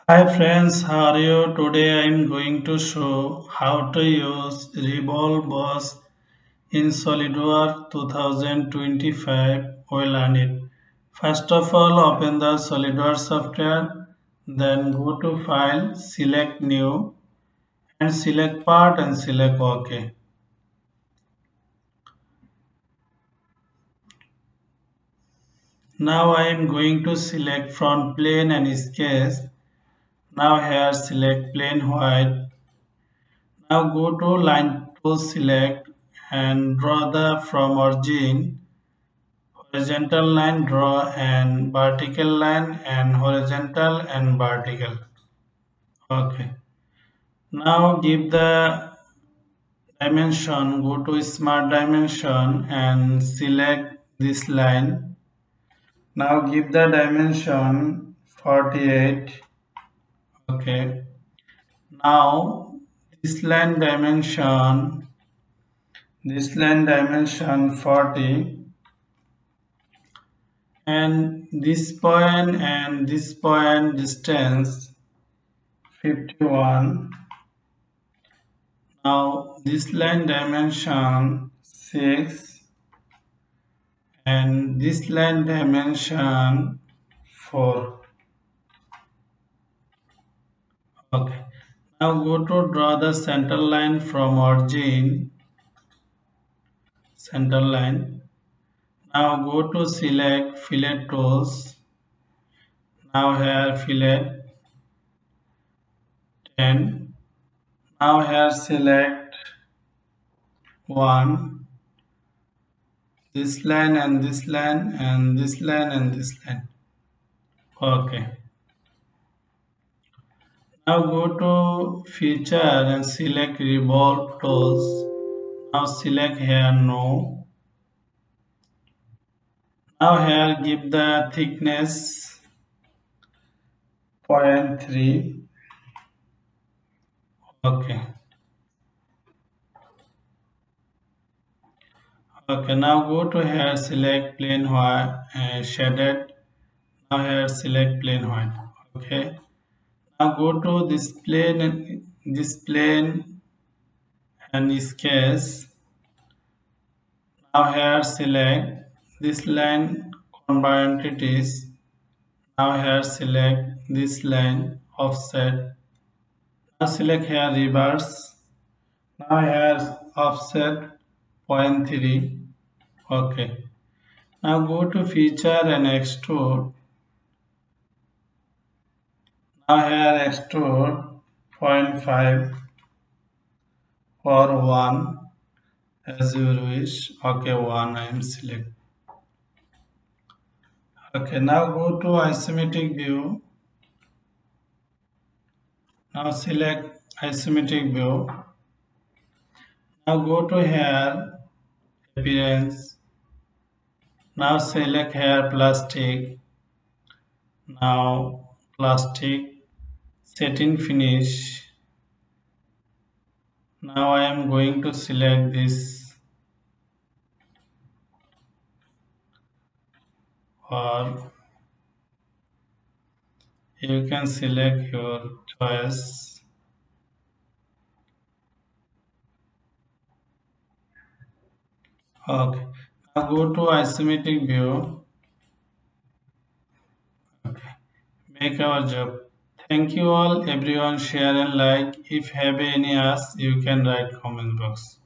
Hi friends, how are you? Today I am going to show how to use Revolve Boss in SolidWorks 2025. We'll learn it. First of all, open the SolidWorks software, then go to File, select New, and select Part and select OK. Now I am going to select front plane and sketch. Now here select plane white. Now go to line tool, select and draw the from origin horizontal line, draw and vertical line and horizontal and vertical. Okay. Now give the dimension, go to smart dimension and select this line. Now give the dimension 48. Okay. Now this line dimension 40, and this point distance 51. Now this line dimension 6 and this line dimension 4. Okay. Now go to draw the center line from origin, center line. Now go to select fillet tools. Now here fillet 10. Now here select 1, this line and this line and this line and this line. Okay. Now go to feature and select revolve tools. Now select here no. Now here give the thickness 0.3. Okay. Okay, now go to here, select plain white shaded. Now here select plain white. Okay. Now go to this plane and sketch. Now here select this line convert entities. Now here select this line offset. Now select here reverse. Now here offset 0.3. Okay. Now go to feature and extrude. Now here extrude zero point 0.5 or 1 as you wish. Okay, 1 I am select. Okay, now go to isometric view. Now select isometric view. Now go to here, appearance. Now select here plastic. Now plastic, setting finish. Now I am going to select this, or you can select your choice. Okay. Now go to isometric view. Okay. Make our job. Thank you all everyone, share and like. If have any ask you can write comment box.